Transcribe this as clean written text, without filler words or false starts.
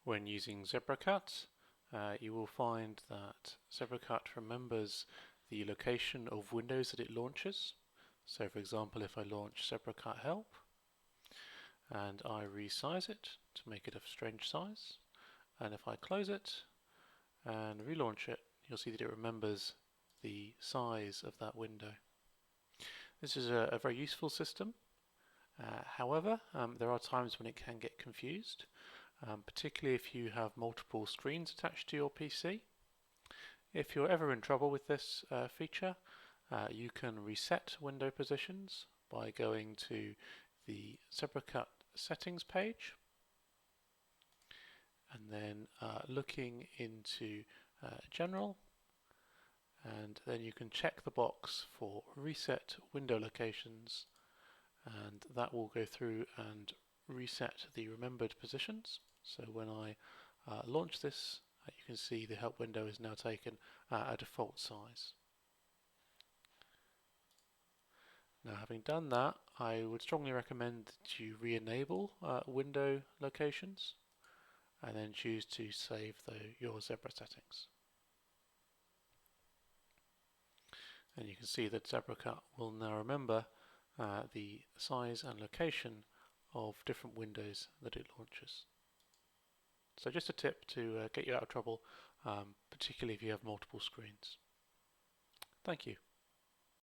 When using ZebraCut, you will find that ZebraCut remembers the location of windows that it launches. So for example, if I launch ZebraCut Help and I resize it to make it a strange size, and if I close it and relaunch it, you'll see that it remembers the size of that window. This is a very useful system. However, there are times when it can get confused, particularly if you have multiple screens attached to your PC. If you're ever in trouble with this feature, you can reset window positions by going to the ZebraCut settings page and then looking into General, and then you can check the box for reset window locations, and that will go through and reset the remembered positions. So when I launch this, you can see the help window is now taken a default size. Now, having done that, I would strongly recommend that you re-enable window locations and then choose to save your Zebra settings. And you can see that ZebraCut will now remember the size and location of different windows that it launches. So just a tip to get you out of trouble, particularly if you have multiple screens. Thank you.